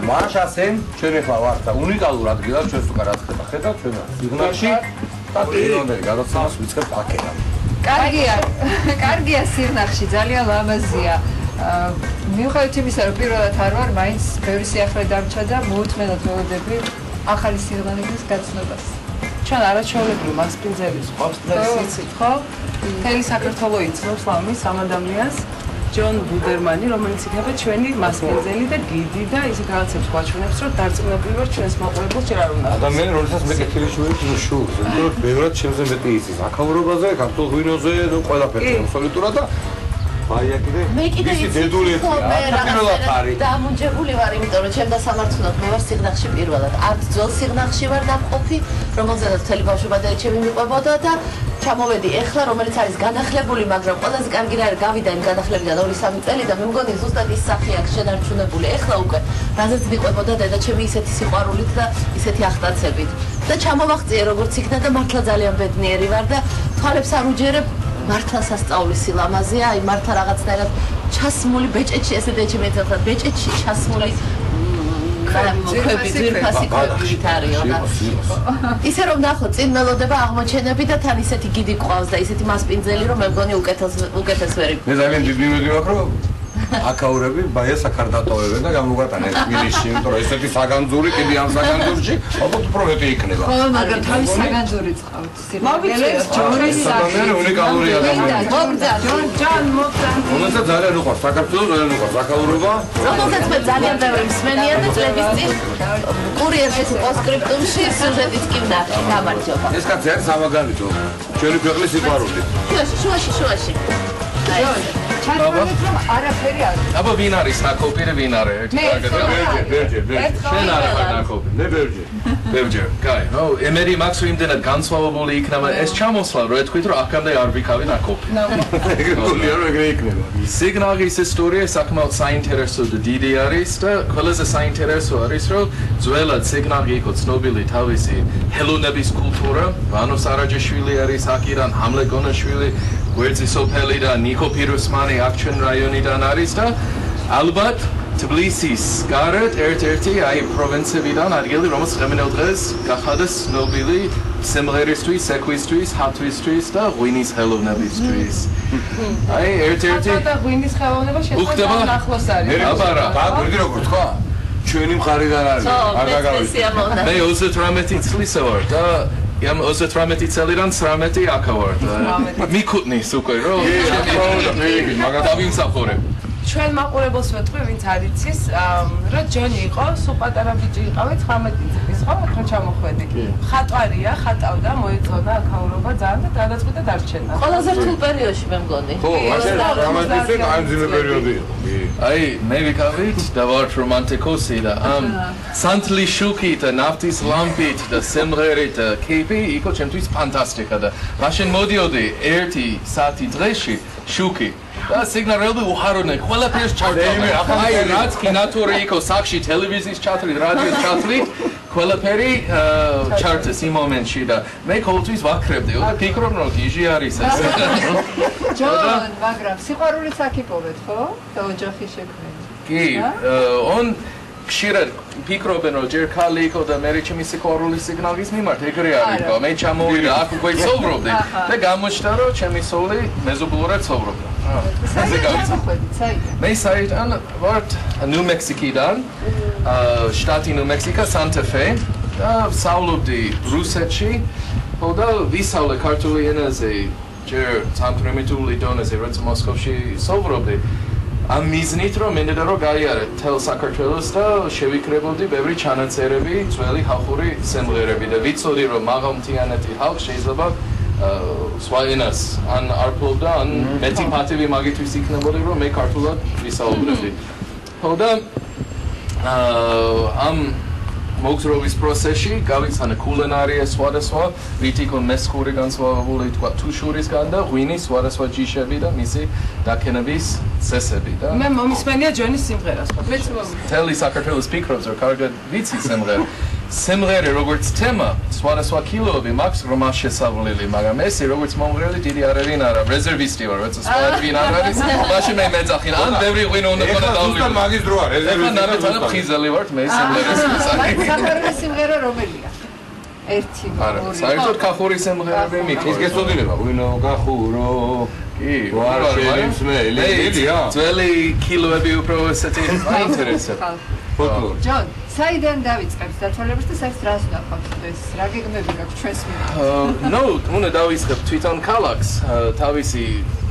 მაშასენ ჩვენ ახლა ვართ და უნიკალურ ადგილას ჩვენს უკან რა ხდება ხედავთ ჩვენ სიგნალში და პიროვნული გადაცემას ვიწყებთ აქედან. კარგია სიღნაღში, ძალიან ლამაზია. მიუხედავად იმისა, რომ პირველად არ ვარ, მაინც ბევრი სიახლე დამჭა და მოუთმენად ველოდები ახალი სიღნაღის გაცნობას. ჩვენ არაჩვეულებრივ მასპინძელებს ყავს და იცით ხო? მთელი საქართველო იცნობს ლამის ამ ადამიანს, ჯონ ბუდერმანი, რომელიც იქნება ჩვენი მასპინძელი და გიდი და ისეთ რაღაცებს გვაჩვენებს, რომ დარწმუნებული ვარ ჩვენს მაყურებელს ჯერ არ უნდა. ადამიანი როდესაც მე კეთილი შევეც შუს, იმიტომ რომ ბევრად ჩემზე მეტი იცის აქაურობაზე, ქართულ ღვინოზე, ნუ ყველაფერზე აბსოლუტურად და აი აქედე მე კიდე დამუნჯებული ვარ, იმიტომ რომ ჩემ დასამართლებლად მე ვარ სიღნაღში პირველად. არც ძველ სიღნაღში ვარ დამყოფი, რომელზედაც მთელი ბავშვობა და ჩემი მიყვებოდა და ჩამოვედი ეხლა, რომელიც არის განახლებული, მაგრამ ყველაზე კარგი რა არის, გავიდა იმ განახლებიდან 2-3 წელი და მე მგონი ზუსტად ის სახე აქვს შენარჩუნებული. ეხლა უკვე რაზეც მიყვებოდა დედა ჩემი ისეთი სიყვარულით და ისეთი ახტაცებით. და ჩამოვაღწიე როგორც იქნა და მართლა ძალიან ბედნიერი ვარ და თვალებს არ უჯერებ. მართლა სასწაულის სილამაზეა, აი მართლა რაღაცნაირად ჩასმული ბეჭედში, ესე დეჩემეთ ახლა ბეჭედში ჩასმული ძვირფასი ქვებით არის და ისე რომ ნახო წინ მელოდება აღმოჩენები და თან ისეთი გიდი ყავს და ისეთი მასპინძელი რომ მე მგონი უკეთეს ვერ იქნება. მე ძალიან დიდი მიმოდი მაქვს რომ აქაურები ბაიას აქარ დატოვებენ და გამოგვატანენ თბილისში, იმიტომ რომ ესეთი საგანძური კიდე ამ საგანძურში ალბათ უფრო მეტი იქნება. ხო, მაგრამ თავის საგანძური წყავთ. მოგიწევს ჯონის სახე. უნიკალური ადამიანი. ჯონ მოგწან. რომელსაც ძალიან უყვარს საქართველოს, ძალიან უყვარს აქაურობა. რომელსაც მე ძალიან ბევრი მსმენია და წლების წინ კურიერში პოსტსკრიპტუმში სიუჟეტიც კი ვნახე. გამარჯობა. ეს კაცი არის სამაგალითო. ჩვენი ქვეყნის სიყვარული. შუაში. ჩათვალეთ რომ არაფერი არ არის. აბა ვინ არის ნაკოპი და ვინ არა ერთი ბერჯე. შენ არა ხარ ნაკოპი. მე ბერჯე. კაი, ნო, ემერი მაქს იმდენად განსხვავებული იქნება ეს ჩამოსვლა, რომ ეთქვით რომ აქამდე არ ვიქავი ნაკოპი. ეგრე გონია რომ ეგრე იქნება. სიგნაღის ისტორია საკმაოდ საინტერესო და დიდი არის და ყველაზე საინტერესო არის რომ ძველად სიგნაღი იყო ცნობილი თავისი ჰელონების კულტურა, ვანო სარაჯაშვილი არის აქედან, ჰამლე გონაშვილი გვერდზი სოფელი და ნიკო პიროსმანი აქ ჩვენ რაიონიდან არის და ალბათ თბილისის გარეთ ერთ-ერთი აი პროვინციიდან ადგილი რომელიც დღემდე დღეს გახადა ცნობილი სიმღერისთვის, სეკვისთვის, ჰათვისთვის და ღვინის ხელოვნებისთვის. აი ერთ-ერთი და ღვინის ხელოვნება შესაძლოა ახლოს არის. აბა რა, დაგვირდი როგორ თქვა? ჩვენი მხარიდან არის. არ გაგავიწყდა. მე 38 წლისა ვარ და Iam 38 წელიდან 19 აქ ვარ. მიკუტნის უკვე რომ დავიმსახურებ. ჩვენ მაყურებელს ვეთქვი, ვინც არ იცის, რომ ჯონი იყო, სულ პატარა ბიჭი იყავი 19 წლის, ხო, აქ ჩამოხვედი. ხატვარია, ხატავდა, მოეწონა აქაურობა ძალიან და გადაწყვიტა დარჩენა. ყველაზე რთულ პერიოდში მე მგონი. ხო, ასე 18 წელი აი ძიმე პერიოდი იყო. აი, მე ვიქავით და ვარ რომანტიკოსი და ამ სანთლის შუქით და ნავთის ლამპით და სიმღერით და კეიპი იყო ჩემთვის ფანტასტიკა და მაშინ მოდიოდი 1 საათი დღეში შუქი და სიგნალები უხაროდნენ ყველაფერს ჩავდები აი რაც კინატური იყო სახში ტელევიზიის ჩათვლით რადიოს ჩათვლით ყველაფერი ჩარტეს იმ მომენტში და მე ყოველთვის ვაქრებდი და ფიქრობ რომ გიჟი არის ეს ჯონ მაგრამ სიყვარულიც აკიპოვეთ ხო და ოჯახი შექმნით კი on ხშირად ფიქრობენ რომ ჯერ ქალი იყო და მე ჩემი სიყვარულის სიგნალის მიმართ ეგრე არისო მე ჩამოვიდა აქ უკვე ცხოვრობდი და გამოჩნდა რომ ჩემი სული მეზობლურად ცხოვრობდა მე საიდან ვარ ნიუ მექსიკიდან შტატი ნიუ მექსიკა სანტა ფე და ვსწავლობდი რუსეთში და ვისწავლე ქართული ენაზე ჯერ სამპრიმიტიული დონეზე რაც მოსკოვში ცხოვრობდი ამ მიზნით რომ მინდოდა რომ გაიარეთ თელ საქართველოს და შევიკრებოდი ბევრი ჩანაწერები ძველი ხალხური სიმღერები და ვიცოდი რომ მაღალმთიანეთი ხალხი შეიძლება სხვა ენას ან არ ფლობდა ან მეტი პატივი მაგისთვის იქნებოდა რომ მე ქართულად ვისაუბრებდი და ამ მოგზაურობის პროცესში გავიცანა კულინარია სხვადასხვა ვიტიკონ მესხური განსხვავებული თქვა თუშურისგან და ღვინის სხვადასხვა ჯიშები და მისი დაქენების წესები და მე მომისმენია ჯონის სიმღერას თელი საქართველოს ფიქრობს რომ კარგად ვიცი სიმღერა სიმღერა როგორც თემა, სხვადასხვა კილოები მაქვს რომ არ შესავლელი, მაგრამ ეს როგორც მომღერალი დიდი არავინ არა, რეზერვისტი ვარ, როცა სხვა ვინ არ არის, მაშინ მე მეძახინ, ან ბევრი ღვინო უნდა ქონოდა დავლიო. ზუსტად მაგის დროა, რეზერვისტი. ნამეთანა ფხიზელი ვარ მე სიმღერას ვისაკი. საყვარელი სიმღერა რომელია? ერთი, არა, ორი. საერთოდ ქახური სიმღერები ის მიყვარს. გესწოდინება, ღვინო გახურო. კი, ვარ შემსმელი, ელია. ძველი კილოები უფრო ესეთი აინტერესებს. ფოლკლორი. ჯონ, საიდან დავიწყებთ დათვალიერებას და საერთოდ რას ნახავთ დღეს? რა გეგმები გაქვთ ჩვენს მიმართ? ნო, უნდა დავიწყებ თვითონ ქალაქს, თავისი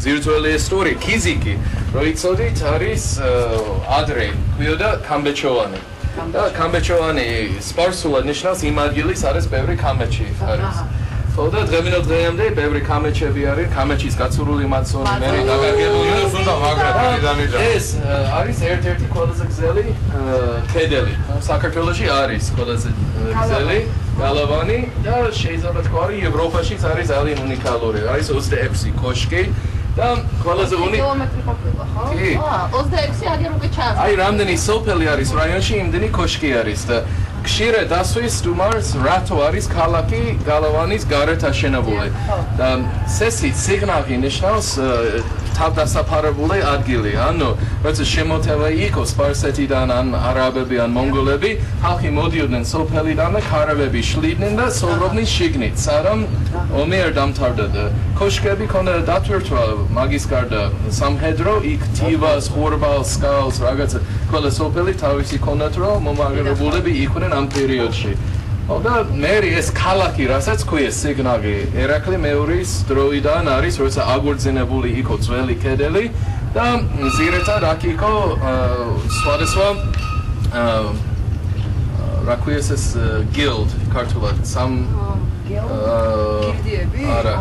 ძირძველი ისტორია, ქიზიკი, რო იცოდით, არის ადრე, ქვიოდა კამბეჩოვანი. და კამბეჩოვანი სპარსულად ნიშნავს იმ ადგილის არის ბევრი კამეჩი არის. ხო და დღემდე ბევრი კამეჩები არის, კამეჩის გაცურული მაცონი, მე დაგაგებული. ინოს უნდა მაგრატი დანიჭა. ეს არის ერთ-ერთი ყველაზე გზელი კედელი. საქართველოში არის ყველაზე გზელი გალავანი და შეიძლება თქვა, რომ ევროპაშიც არის ძალიან უნიკალური. არის 26 კოშკი და ყველაზე კილომეტრი ყოფილა, ხო? კი. 26 აგერ უკვე ჩანს. აი რამდენი სოფელი არის რაიონში, იმდენი კოშკი არის და ხშირად დასვის სტუმარს რატო არის ქალაქი გალავანის გარეთ აშენებული. და სესით სიგნალი ნიშნავს თავდასაფარებული ადგილი. ანუ როცა შემოთევა იყო სპარსეთიდან ან არაბები ან მონღოლები, ხალხი მოდიოდნენ სოფელიდან და ქარავები შლიდნენ და ცხოვრობდნენ შიგნით, სანამ ომი არ დამთავრდა. კოშკები ქონდა დათვირთვა მაგის გარდა სამხედრო, იქ თივას, ხორბალს, სკალს, რაღაცა ყველა სოფელი თავისი ქონდათ, რომ მომაგრებულები იყვნენ ამ პერიოდში. და მე ეს ქალაქი, რასაც ქვია სიგნალი, ერაკლი მეორის დროიდან არის, როცა აგორძინებული იყო ძველი კედელი და ზირეთად აქ იყო სხვადასხვა რა ქვია ეს guild ქართულად გილდიები? არა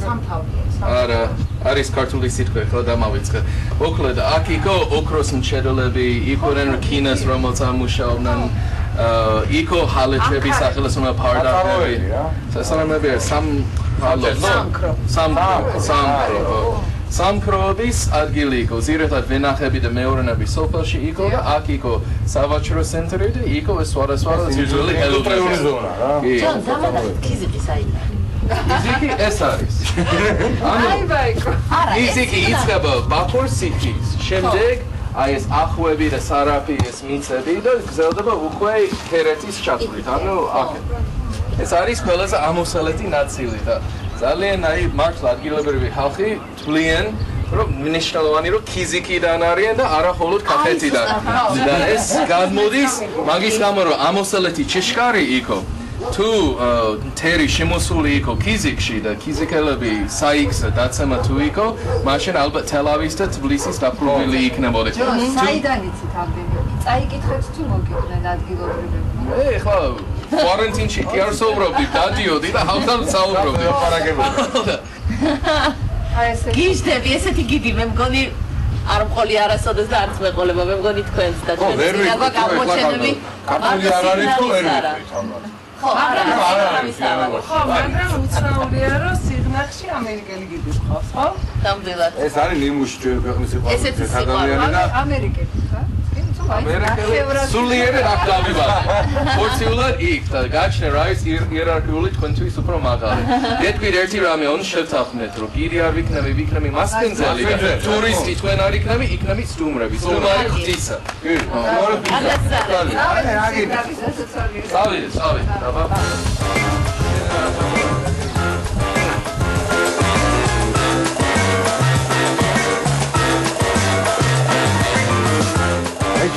სამთავრო. არა არის ქართული სიტყვა ხო დამავიწყე. მოკლედ აქ იყო ოქროს მჩედელები, იყვნენ რკინას რომელსაც ამუშავდნენ იქო ჰალეჩები სახელოსნო ფარდაყები. სასამები სამქროების ადგილი იყო, ზირეთად ვენახები და მეურნეობის სოფელში იყო და აქ იყო სავაჭრო ცენტრი და იყო სხვადასხვა ძირძველი ინდუსტრიული ზონა რა. ჯონ, დამატებით ქიზიკი საიდან? ქიზიკი ეს არის. აი ბაიკო. ქიზიკი იწყება ბაქორ სიტის, შემდეგ აი ეს ახვები და სარაფი ეს მიცები და გრძელდება უკვე ჰერეთის ჩათვლით. ანუ აქ ეს არის ყველაზე ამოსალეთი ნაწილი და ძალიან აი მართლა ადგილობრივი ხალხი თვლიან რომ მნიშვნელოვანი რომ ქიზიკიდან არიან და არა მხოლოდ კახეთიდან. და ეს გამოდის მაგის გამო რომ ამოსალეთი ჭიშკარი იყო. თუ თერი შემოსული იყო ქიზიკში და ქიზიკელები საიქსა დაცემა თუ იყო, მაშინ ალბათ თელავის და თბილისის დაპყრობილი იქნებოდა. საიდან იცით ამდენი? წაიკითხეთ თუ მოგიყვნენ ადგილობრივები? ხო, quarantine-ში კი არ საუბრობდი, დადიოდი და ხალხთან საუბრობდი. აი ესე გიჟდები, ესეთი გიდი, მე მგონი არ მყოლი არასოდეს და არც მეყოლება, მე მგონი თქვენს და ვერ წინაგვა გამოჩენები. ქართული არ არის თუ ვერ ვიყით ამბავ. ხო, არა, ხო, მაგრამ უცნაურია, რომ სიღნაღში ამერიკელი გიდი ხავს, ხო? ნამდვილად. ეს არის ნიმუში ჩვენ ქვეყნის ესეთი სიყვარული ადამიანი და ამერიკელი ხა? ამერიკელი სულიერი რაკლავი ვარ. ფორციულად იქ და გაჩნდა რა ის იერარქიული თქვენთვის უფრო მაღალი. გეტყვით ერთი რამე on შევთანხმდეთ, რომ გიდი არ ვიქნები მასპინძელი და ტურისტი თქვენ არ იქნები სტუმრები. სტუმარი ხდისა. კი. სავი. დაბა.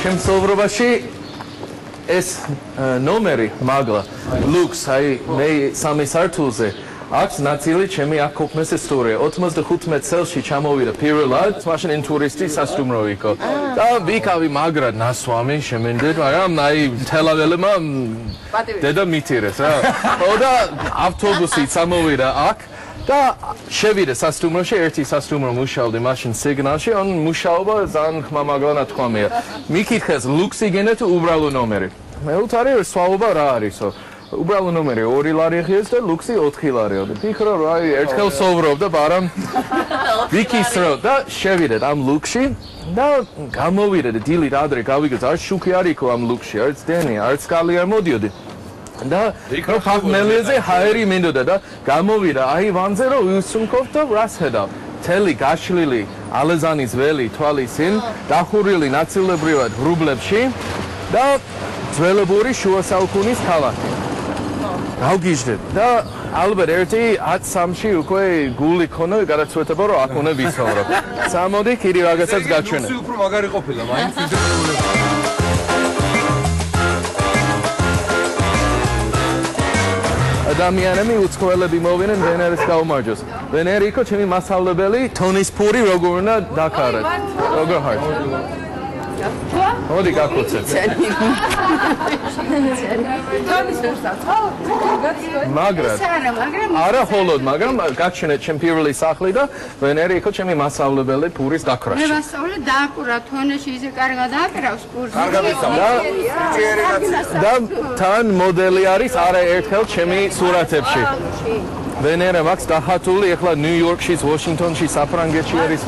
ჩემს სოვრობაში ეს ნომერი მაგლა ლუქს აი მე სამი სართულზე აქვს ნაწილი ჩემი აქ ყოფნის ისტორია 95 წელში ჩამოვიდა პირველად მაშინ იმ ტურისტი სასტუმრო იყო და ვიკავი მაგრად ნასვამი შემენდეთ მაგრამ აი თელაველმა დედა მითირეს რა და ავტობუსი ჩამოვიდა აქ და შევიდა სასტუმროში ერთი სასტუმრო მუშაობდი მაშინ სიგნალში ან მუშაობა ძალიან ხმამაღლა ნათქვამია მიკითხეს ლუქსი გენეთ უბრალო ნომერი მე უთარი სვავობა რა არისო უბრალო ნომერი 2 ლარი ხიეს და ლუქსი 4 ლარიო. ფიქრო რა ერთხელ სოვრობდა ბარამ ვიქის რო და შევიდეთ ამ ლუქსში და გამოვიდეთ დილით ადრე გავიგეთ არ შუქი არ იქო ამ ლუქსში არც დენი არც კალი არ მოდიოდი და იქ ფახმელიზე ჰაერი მინდოდა და გამოვიდა აივანზე რომ ვისუნქობ და რას ხედავ თელი გაშლილი ალეზანის ველი თვალის წინ დახურილი ნაწილებრივად რუბლებში და ძველებური შუა საუკუნის ქალაქი გავგიჟდეთ და ალბათ ერთი 10-3-ში უკვე გული ქონა გადაწყვეტება რომ აქ უნდა ვისაუბრო. სამოდი კიდე რაღაცას გაჩვენე. ლუქსი უფრო მაგარი ყოფილა, მაინც ადამიანები უცხოელები მოვიდნენ ვენერას გაუმარჯოს. ვენერი იყო ჩემი მასწავლებელი თონის ფური როგორ უნდა დაკარეთ. როგორ ხართ? მოდი გაკოცეთ. მაგრამ არა ხოლოდ, მაგრამ გაჩვენეთ ჩემ პირველი სახლი და ვენერი იყო ჩემი მასწავლებელი ფურის დაკრაში. მე მასწავლე დააკურა თონეში ისე კარგად აკრავს კურსი. და თან მოდელი არის არაერთხელ ჩემი სურათებში. ვენერა მაქვს დახატული ახლა ნიუ-იორკში, ვაშინგტონში, საფრანგეთში არის.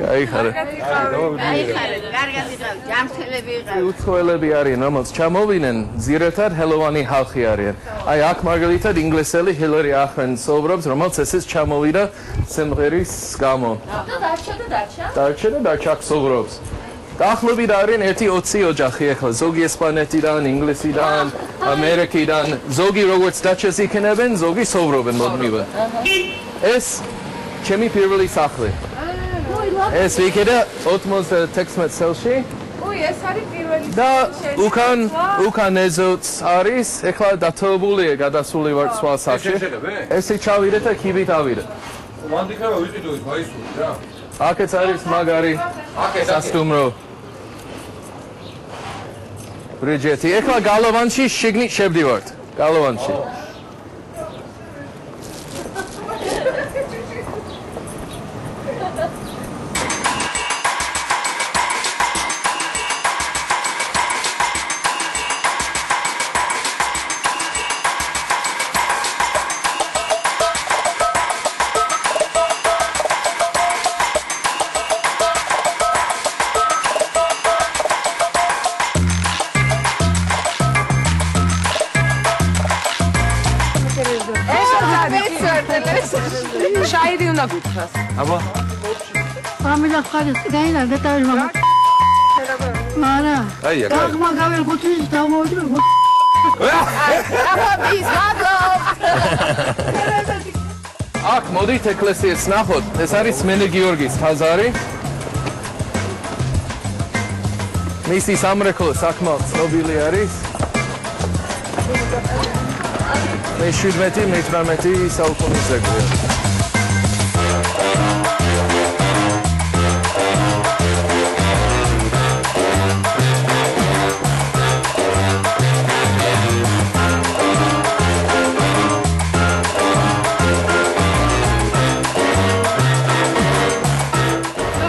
გაიხარე. კარგად იყავ, ჯამთელები იყავ. უცხოელები არიან, რომელს ჩამოვიდნენ, ძირითადად ჰელოვანი ხალხი არიან. აი აქ მაგალითად ინგლისელი ჰილარი ახრენ სოვრობს, რომელიც ესეც ჩამოვიდა სიმღერის გამო. დარჩა აქ სოვრობს. დაახლოებით არიან 1-20 ოჯახი ახლა, ზოგი ესპანეთიდან, ინგლისიდან, ამერიკიდან, ზოგი როგორც დაჩეს იქნებენ, ზოგი სოვრობენ მოდმივად. ეს ჩემი პირველი სახლი. ეს ვიქედა 96 წელში. ეს არის პირველი და უკან ეზოც არის, ეხლა დათოებულია გადასული ვარ სხვა სახლში. ესე ჩავიდეთ და ქივით ავიდეთ. მანდიქნება ვიყიდოთ მაისური რა. აქეც არის მაგარი სასტუმრო. ბრიჯეთი, ეხლა გალოვანში შიგნით შევდივართ. გალოვანში. შაირი უნდა გითხრას. აბა. ამილა ხარ დაინა და დაიმა. მარა. აი აქ. მაგავერ გუთის დამოვიდი. აქ მოდით ეკლესიას ნახოთ. ეს არის მენე გიორგის თაზარი. მისი სამრეკლო საკმაოდ ცნობილი არის. მე-17 საუკუნის ზეგლია.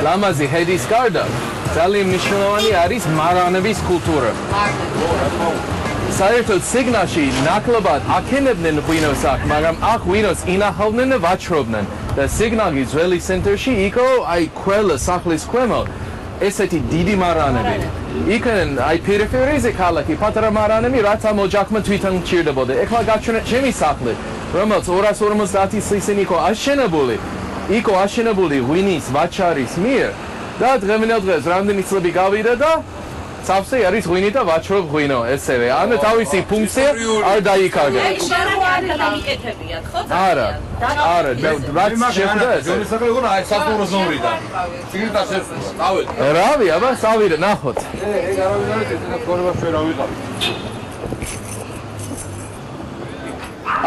ლამაზი ჰედის გარდა ძალიან მნიშვნელოვანი არის მარანების კულტურა. საერთოდ სიგნალში ნაკლებად აქენებდნენ ღვინოს აქ, მაგრამ აქ ღვინოს ინახავდნენ და ვაჩრობდნენ. და სიგნალის ძველი ცენტრში იყო აი ყველა სახლის ქვემოთ ესეთი დიდი მარანები. იქნენ აი პერიფერიაზე ქალაქი, პატარა მარანები, რაც ამ ოჯახმა თვითონ მჭირდებოდა. ეხლა გაჩვენეთ ჩემი სახლი, რომელიც 250 წლის წინ იყო აშენებული. იყო აშენებული ღვინის ვაჩარის მიერ და დღევანდელ დღეს რამდენი წლები გავიდა და სავსე არის ღვინი და ვაჩრობ ღვინო ესევე. ანუ თავისი ფუნქცია არ დაიკარგა. არა, რაც შეხვდა ეს. ჯონისაკი იყო აი სასტუმრო ზოვრიდან. ციგნით ასე წავედ. რავი, აბა წავიდე, ნახოთ. ეგ არავინ არის ეს და ქორებას ჩვენ რა ვიყავ.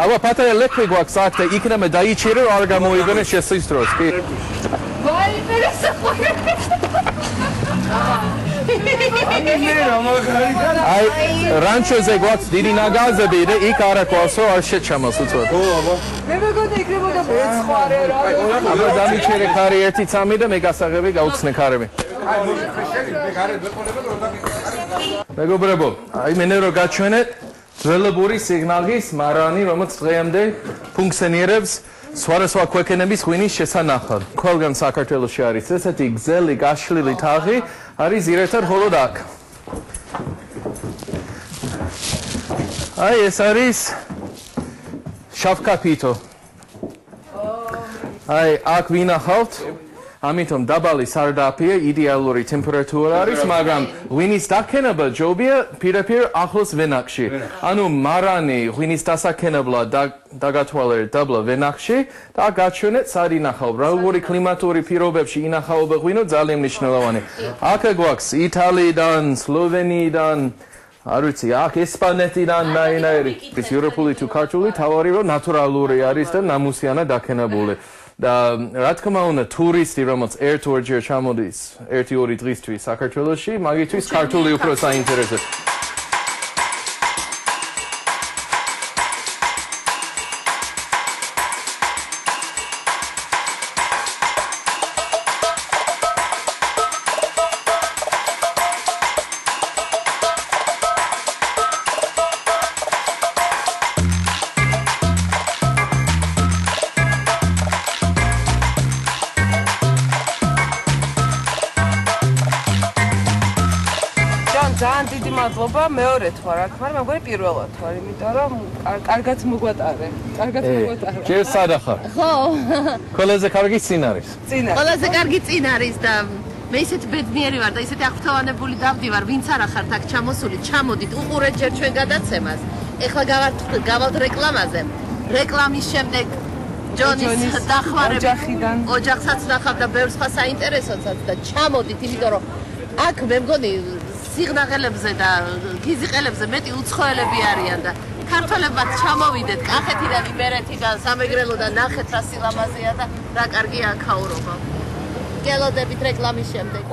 აბა პატარა ლექვი გვაქვს აქ და იქნება დაიჭირო არ გამოიგონეს შესის დროს, კი? აი რანჩოზე გვაქვს დიდი ნაგაზები და იქ არა გვაქვს რომ არ შეჩამოს უწოდ. ო აბა. მე მეგონა იქნებოდა მეცხვარე რა. აბა დამიჩერე ხარი 1-3 და მე გასაღები გაუცნე ხარები. აი მოშენი მე გარეთ ვეყოლებ რომ დაგიკარგე. მეგობრებო, აი მე რო გაჩვენეთ ძველებური სიგნალის მარანი, რომელიც დღემდე ფუნქციონირებს სხვადასხვა ქვეყნების ღვინის შესანახად. Ყველგან საქართველოში არის ესეთი გზელი გაშლილი თაღი, არის ძირითადად მხოლოდ აქ. აი ეს არის შავკაპიტო. აი აქ ვინახავთ ამიტომ დაბალი სარდაფია იდეალური ტემპერატურა არის, მაგრამ ღვინის დაქენება ჯობია პირდაპირ ახლოს ვენახში. ანუ მარანი ღვინის დასაქენებლად დაგათვალიერეთ დაბლა ვენახში და გაჩვენეთ სად ინახავ. როგორი კლიმატური პირობებში ინახავება ღვინო ძალიან მნიშვნელოვანი. აქ გვაქვს იტალიიდან, სლოვენიიდან, არ ვიცი, აქ ესპანეთიდან ნაირ-ნაირი. ეს ევროპული თუ ქართული თავარი რომ ნატურალური არის და ნამუსიანად დაქენებული. და რა თქმა უნდა ტურისტი რომელიც ერთ-ორჯერ ჩამოდის 1-2 დღისთვის საქართველოში, მაგისთვის ქართული უფრო საინტერესოა. ძალიან დიდი მადლობა მეორედ ვარ აქ, მაგრამ მეგონი პირველად ვარ, იმიტომ რომ კარგად მოგვატარე. ჯერ სადა ხარ? ხო. ყველაზე კარგი წინ არის. ყველაზე კარგი წინ არის და მე ისეთ ბედნიერი ვარ და ისეთი აღფრთოვანებული დავდივარ, ვინც არ ახართ აქ ჩამოსული, ჩამოდით, უყურეთ ჯერ ჩვენ გადაცემას. ეხლა გავალთ რეკლამაზე. რეკლამის შემდეგ ჯონის დახმარებით ოჯახსაც ნახავ და ბევრ სხვა საინტერესოსაც და ჩამოდით, იმიტომ რომ აქ მე მგონი სიღნაღელებზე და გიზიყელებზე მეტი უცხოელები არიან და ქართველებად ჩამოვიდეთ კახეთიდან, იმერეთიდან, სამეგრელოდან ნახეთ რა სილამაზეა და რა კარგია აქაურობა. გელოდებით რეკლამის შემდეგ.